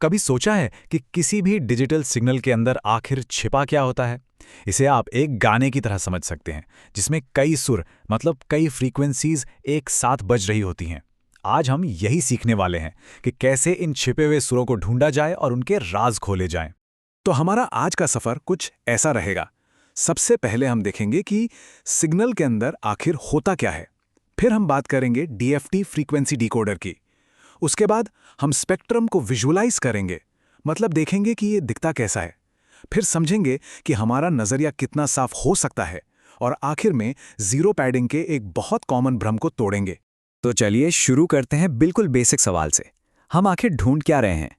कभी सोचा है कि किसी भी डिजिटल सिग्नल के अंदर आखिर छिपा क्या होता है? इसे आप एक गाने की तरह समझ सकते हैं, जिसमें कई सुर मतलब कई फ्रीक्वेंसीज एक साथ बज रही होती हैं। आज हम यही सीखने वाले हैं कि कैसे इन छिपे हुए सुरों को ढूंढा जाए और उनके राज खोले जाएं। तो हमारा आज का सफर कुछ ऐसा रहेगा। सबसे पहले हम देखेंगे कि सिग्नल के अंदर आखिर होता क्या है। फिर हम बात करेंगे डीएफटी फ्रीक्वेंसी डिकोडर की। उसके बाद हम स्पेक्ट्रम को विजुअलाइज करेंगे, मतलब देखेंगे कि ये दिखता कैसा है। फिर समझेंगे कि हमारा नजरिया कितना साफ हो सकता है, और आखिर में जीरो पैडिंग के एक बहुत कॉमन भ्रम को तोड़ेंगे। तो चलिए शुरू करते हैं बिल्कुल बेसिक सवाल से। हम आखिर ढूंढ क्या रहे हैं?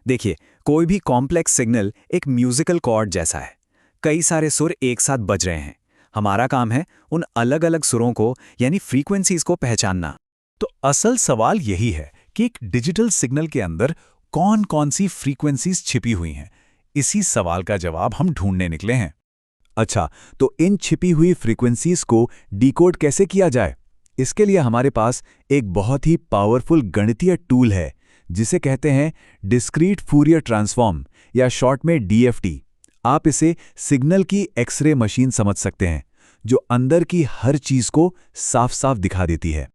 देखिए, कोई भी कॉम्प्लेक्स सिग्नल एक म्यूजिकल कॉर्ड जैसा है। कई सारे सुर एक साथ बज रहे हैं। हमारा काम है उन अलग अलग सुरों को यानी फ्रीक्वेंसीज को पहचानना। तो असल सवाल यही है कि एक डिजिटल सिग्नल के अंदर कौन कौन सी फ्रीक्वेंसीज छिपी हुई हैं। इसी सवाल का जवाब हम ढूंढने निकले हैं। अच्छा, तो इन छिपी हुई फ्रीक्वेंसीज को डिकोड कैसे किया जाए? इसके लिए हमारे पास एक बहुत ही पावरफुल गणितीय टूल है, जिसे कहते हैं डिस्क्रीट फूरियर ट्रांसफॉर्म या शॉर्ट में डीएफटी। आप इसे सिग्नल की एक्सरे मशीन समझ सकते हैं, जो अंदर की हर चीज को साफ साफ दिखा देती है।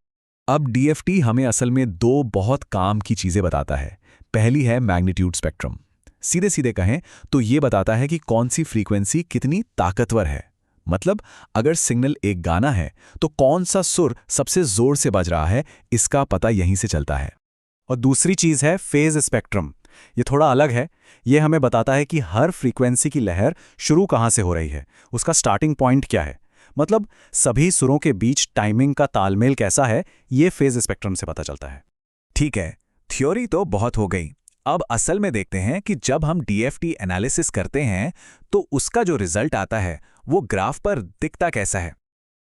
अब डीएफटी हमें असल में दो बहुत काम की चीजें बताता है। पहली है मैग्नीट्यूड स्पेक्ट्रम। सीधे सीधे कहें तो ये बताता है कि कौन सी फ्रीक्वेंसी कितनी ताकतवर है। मतलब अगर सिग्नल एक गाना है तो कौन सा सुर सबसे जोर से बज रहा है, इसका पता यहीं से चलता है। और दूसरी चीज है फेज स्पेक्ट्रम। ये थोड़ा अलग है। ये हमें बताता है कि हर फ्रीक्वेंसी की लहर शुरू कहाँ से हो रही है, उसका स्टार्टिंग पॉइंट क्या है। मतलब सभी सुरों के बीच टाइमिंग का तालमेल कैसा है, ये फेज स्पेक्ट्रम से पता चलता है। ठीक है, थ्योरी तो बहुत हो गई। अब असल में देखते हैं कि जब हम डीएफटी एनालिसिस करते हैं तो उसका जो रिजल्ट आता है वो ग्राफ पर दिखता कैसा है।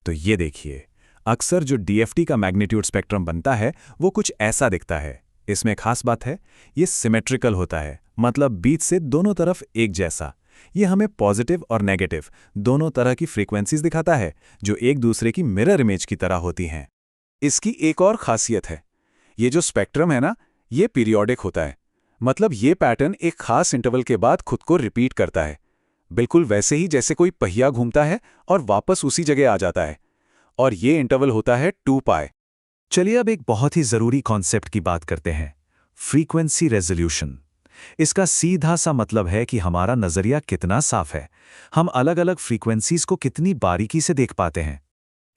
तो ये देखिए, अक्सर जो डीएफटी का मैग्नीट्यूड स्पेक्ट्रम बनता है वो कुछ ऐसा दिखता है। इसमें खास बात है, ये सिमेट्रिकल होता है, मतलब बीच से दोनों तरफ एक जैसा। ये हमें पॉजिटिव और नेगेटिव दोनों तरह की फ्रीक्वेंसीज दिखाता है, जो एक दूसरे की मिरर इमेज की तरह होती हैं। इसकी एक और खासियत है, ये जो स्पेक्ट्रम है ना, ये पीरियोडिक होता है। मतलब ये पैटर्न एक खास इंटरवल के बाद खुद को रिपीट करता है, बिल्कुल वैसे ही जैसे कोई पहिया घूमता है और वापस उसी जगह आ जाता है। और ये इंटरवल होता है 2π। चलिए अब एक बहुत ही जरूरी कॉन्सेप्ट की बात करते हैं, फ्रीक्वेंसी रेजोल्यूशन। इसका सीधा सा मतलब है कि हमारा नजरिया कितना साफ है, हम अलग अलग फ्रीक्वेंसीज को कितनी बारीकी से देख पाते हैं।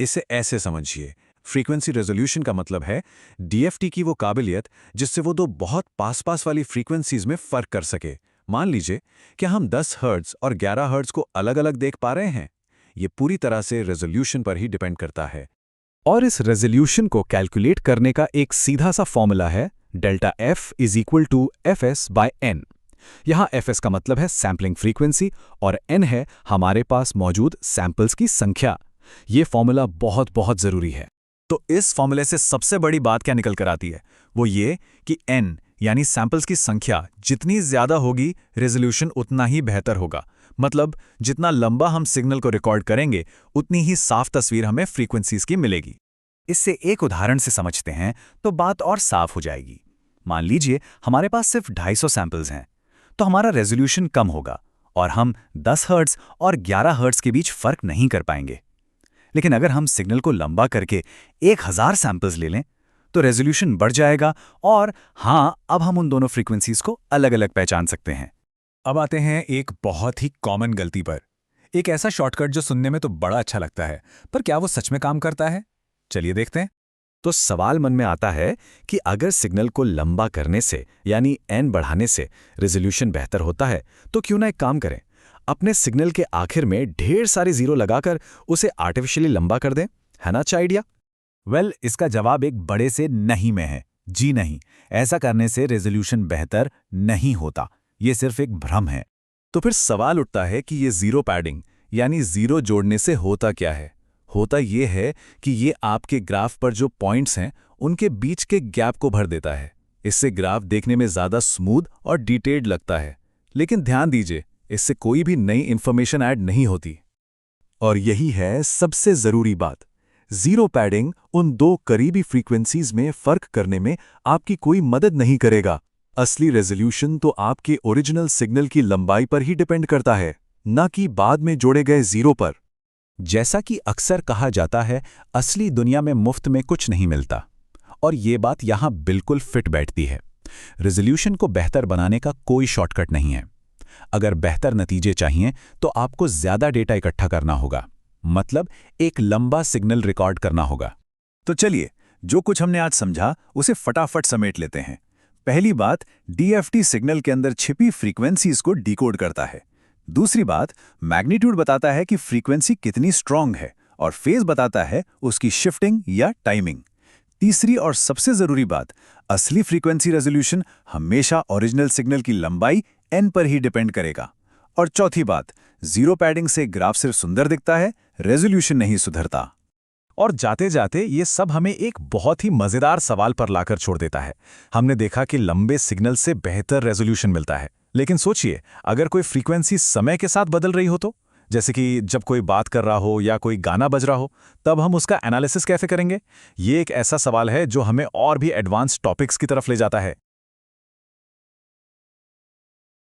इसे ऐसे समझिए, फ्रीक्वेंसी रेजोल्यूशन का मतलब है डीएफटी की वो काबिलियत जिससे वो दो बहुत पास पास वाली फ्रीक्वेंसीज में फर्क कर सके। मान लीजिए कि हम 10 हर्ट्ज और 11 हर्ट्ज को अलग अलग देख पा रहे हैं। ये पूरी तरह से रेजोल्यूशन पर ही डिपेंड करता है। और इस रेजोल्यूशन को कैलकुलेट करने का एक सीधा सा फॉर्मूला है, delta F is equal to F S by N. यहां एफ एस का मतलब है सैम्पलिंग फ्रीक्वेंसी और एन है हमारे पास मौजूद सैंपल्स की संख्या। ये फॉर्मूला बहुत बहुत जरूरी है। तो इस फॉर्मूले से सबसे बड़ी बात क्या निकल कर आती है, वो ये कि एन यानी सैंपल्स की संख्या जितनी ज्यादा होगी, रेजोल्यूशन उतना ही बेहतर होगा। मतलब जितना लंबा हम सिग्नल को रिकॉर्ड करेंगे, उतनी ही साफ तस्वीर हमें फ्रीक्वेंसीज की मिलेगी। इससे एक उदाहरण से समझते हैं तो बात और साफ हो जाएगी। मान लीजिए हमारे पास सिर्फ 250 सैंपल्स हैं, तो हमारा रेजोल्यूशन कम होगा और हम 10 हर्ट्ज और 11 हर्ट्ज के बीच फर्क नहीं कर पाएंगे। लेकिन अगर हम सिग्नल को लंबा करके 1000 सैंपल्स ले लें तो रेजोल्यूशन बढ़ जाएगा और हाँ, अब हम उन दोनों फ्रीक्वेंसीज को अलग अलग पहचान सकते हैं। अब आते हैं एक बहुत ही कॉमन गलती पर, एक ऐसा शॉर्टकट जो सुनने में तो बड़ा अच्छा लगता है, पर क्या वो सच में काम करता है? चलिए देखते हैं। तो सवाल मन में आता है कि अगर सिग्नल को लंबा करने से यानी एन बढ़ाने से रेजोल्यूशन बेहतर होता है, तो क्यों ना एक काम करें, अपने सिग्नल के आखिर में ढेर सारे जीरो लगाकर उसे आर्टिफिशियली लंबा कर दें। है ना अच्छा आइडिया? वेल, इसका जवाब एक बड़े से नहीं में है। जी नहीं, ऐसा करने से रेजोल्यूशन बेहतर नहीं होता। ये सिर्फ एक भ्रम है। तो फिर सवाल उठता है कि ये जीरो पैडिंग यानी जीरो जोड़ने से होता क्या है? होता ये है कि ये आपके ग्राफ पर जो पॉइंट्स हैं उनके बीच के गैप को भर देता है। इससे ग्राफ देखने में ज्यादा स्मूथ और डिटेल्ड लगता है। लेकिन ध्यान दीजिए, इससे कोई भी नई इंफॉर्मेशन ऐड नहीं होती। और यही है सबसे जरूरी बात, जीरो पैडिंग उन दो करीबी फ्रीक्वेंसीज में फर्क करने में आपकी कोई मदद नहीं करेगा। असली रेजोल्यूशन तो आपके ओरिजिनल सिग्नल की लंबाई पर ही डिपेंड करता है, न कि बाद में जोड़े गए जीरो पर। जैसा कि अक्सर कहा जाता है, असली दुनिया में मुफ्त में कुछ नहीं मिलता, और ये बात यहाँ बिल्कुल फिट बैठती है। रेजोल्यूशन को बेहतर बनाने का कोई शॉर्टकट नहीं है। अगर बेहतर नतीजे चाहिए तो आपको ज़्यादा डेटा इकट्ठा करना होगा, मतलब एक लंबा सिग्नल रिकॉर्ड करना होगा। तो चलिए, जो कुछ हमने आज समझा उसे फटाफट समेट लेते हैं। पहली बात, डीएफटी सिग्नल के अंदर छिपी फ्रीक्वेंसीज को डिकोड करता है। दूसरी बात, मैग्नीट्यूड बताता है कि फ्रीक्वेंसी कितनी स्ट्रांग है, और फेज बताता है उसकी शिफ्टिंग या टाइमिंग। तीसरी और सबसे जरूरी बात, असली फ्रीक्वेंसी रेजोल्यूशन हमेशा ओरिजिनल सिग्नल की लंबाई n पर ही डिपेंड करेगा। और चौथी बात, जीरो पैडिंग से ग्राफ सिर्फ सुंदर दिखता है, रेजोल्यूशन नहीं सुधरता। और जाते जाते ये सब हमें एक बहुत ही मज़ेदार सवाल पर लाकर छोड़ देता है। हमने देखा कि लंबे सिग्नल से बेहतर रेजोल्यूशन मिलता है, लेकिन सोचिए, अगर कोई फ्रीक्वेंसी समय के साथ बदल रही हो तो, जैसे कि जब कोई बात कर रहा हो या कोई गाना बज रहा हो, तब हम उसका एनालिसिस कैसे करेंगे? ये एक ऐसा सवाल है जो हमें और भी एडवांस टॉपिक्स की तरफ ले जाता है।